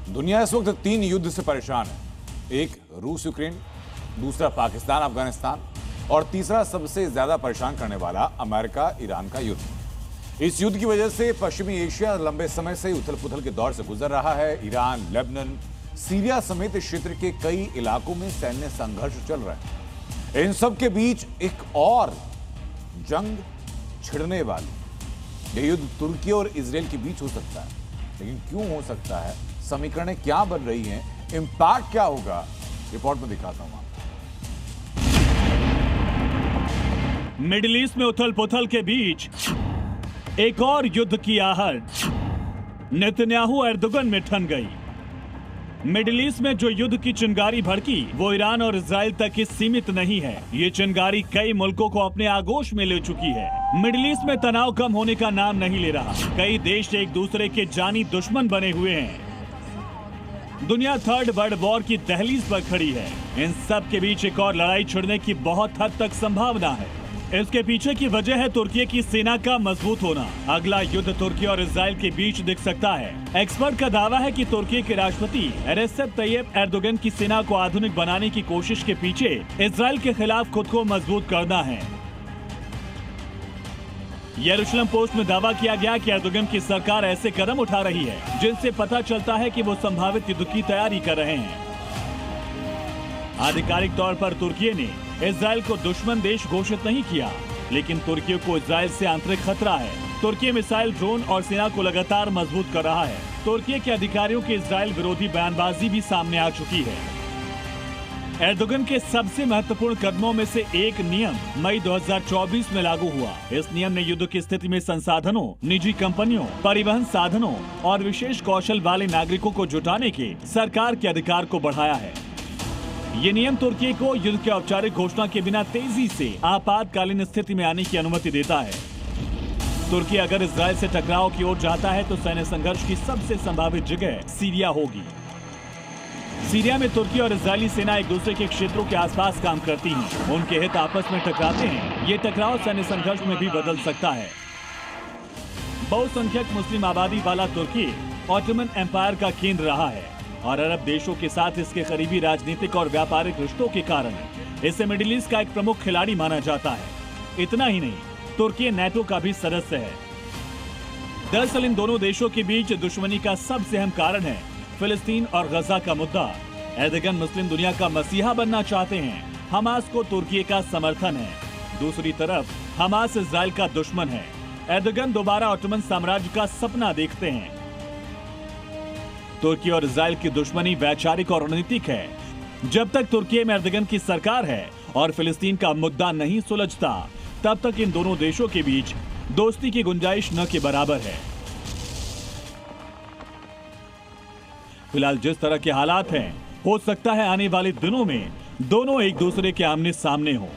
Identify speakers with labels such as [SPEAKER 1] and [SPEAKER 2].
[SPEAKER 1] दुनिया इस वक्त 3 युद्ध से परेशान है। एक रूस यूक्रेन, दूसरा पाकिस्तान अफगानिस्तान और तीसरा सबसे ज्यादा परेशान करने वाला अमेरिका ईरान का युद्ध। इस युद्ध की वजह से पश्चिमी एशिया लंबे समय से उथल पुथल के दौर से गुजर रहा है। ईरान, लेबनान, सीरिया समेत इस क्षेत्र के कई इलाकों में सैन्य संघर्ष चल रहा है। इन सब के बीच एक और जंग छिड़ने वाली। यह युद्ध तुर्की और इजराइल के बीच हो सकता है, लेकिन क्यों हो सकता है, समीकरणें क्या बन रही हैं, इंपैक्ट क्या होगा, रिपोर्ट में दिखाता हूं आपको।
[SPEAKER 2] मिडिल ईस्ट में उथल पुथल के बीच एक और युद्ध की आहट नेतन्याहू एर्दोगन में ठन गई। मिडिल ईस्ट में जो युद्ध की चिंगारी भड़की वो ईरान और इजराइल तक ही सीमित नहीं है। ये चिंगारी कई मुल्कों को अपने आगोश में ले चुकी है। मिडिल ईस्ट में तनाव कम होने का नाम नहीं ले रहा। कई देश एक दूसरे के जानी दुश्मन बने हुए हैं। दुनिया थर्ड वर्ल्ड वॉर की दहलीज पर खड़ी है। इन सब के बीच एक और लड़ाई छिड़ने की बहुत हद तक संभावना है। इसके पीछे की वजह है तुर्की की सेना का मजबूत होना। अगला युद्ध तुर्की और इजराइल के बीच दिख सकता है। एक्सपर्ट का दावा है कि तुर्की के राष्ट्रपति रेसेप तैयब एर्दोगन की सेना को आधुनिक बनाने की कोशिश के पीछे इजराइल के खिलाफ खुद को मजबूत करना है। यरूशलेम पोस्ट में दावा किया गया कि एर्दोगन की सरकार ऐसे कदम उठा रही है जिनसे पता चलता है कि वो संभावित युद्ध की तैयारी कर रहे हैं। आधिकारिक तौर पर तुर्की ने इजराइल को दुश्मन देश घोषित नहीं किया, लेकिन तुर्की को इजराइल से आंतरिक खतरा है। तुर्की मिसाइल, ड्रोन और सेना को लगातार मजबूत कर रहा है। तुर्की के अधिकारियों की इजराइल विरोधी बयानबाजी भी सामने आ चुकी है। एर्दोगन के सबसे महत्वपूर्ण कदमों में से एक नियम मई 2024 में लागू हुआ। इस नियम ने युद्ध की स्थिति में संसाधनों, निजी कंपनियों, परिवहन साधनों और विशेष कौशल वाले नागरिकों को जुटाने के सरकार के अधिकार को बढ़ाया है। ये नियम तुर्की को युद्ध की औपचारिक घोषणा के बिना तेजी से आपातकालीन स्थिति में आने की अनुमति देता है। तुर्की अगर इजराइल से टकराव की ओर जाता है तो सैन्य संघर्ष की सबसे संभावित जगह सीरिया होगी। सीरिया में तुर्की और इजरायली सेना एक दूसरे के क्षेत्रों के आसपास काम करती हैं। उनके हित आपस में टकराते हैं। ये टकराव सैन्य संघर्ष में भी बदल सकता है। बहुसंख्यक मुस्लिम आबादी वाला तुर्की ऑटोमन एम्पायर का केंद्र रहा है और अरब देशों के साथ इसके करीबी राजनीतिक और व्यापारिक रिश्तों के कारण इसे मिडिल ईस्ट का एक प्रमुख खिलाड़ी माना जाता है। इतना ही नहीं, तुर्की नेटो का भी सदस्य है। दरअसल इन दोनों देशों के बीच दुश्मनी का सबसे अहम कारण है फिलिस्तीन और गजा का मुद्दा। एर्दोगन मुस्लिम दुनिया का मसीहा बनना चाहते हैं। हमास को तुर्की का समर्थन है। दूसरी तरफ हमास इजराइल का दुश्मन है। एर्दोगन दोबारा ऑटोमन साम्राज्य का सपना देखते हैं। तुर्की और इजराइल की दुश्मनी वैचारिक और रणनीतिक है। जब तक तुर्की में एर्दोगन की सरकार है और फिलिस्तीन का मुद्दा नहीं सुलझता, तब तक इन दोनों देशों के बीच दोस्ती की गुंजाइश न के बराबर है। फिलहाल जिस तरह के हालात हैं, हो सकता है आने वाले दिनों में दोनों एक दूसरे के आमने सामने हों।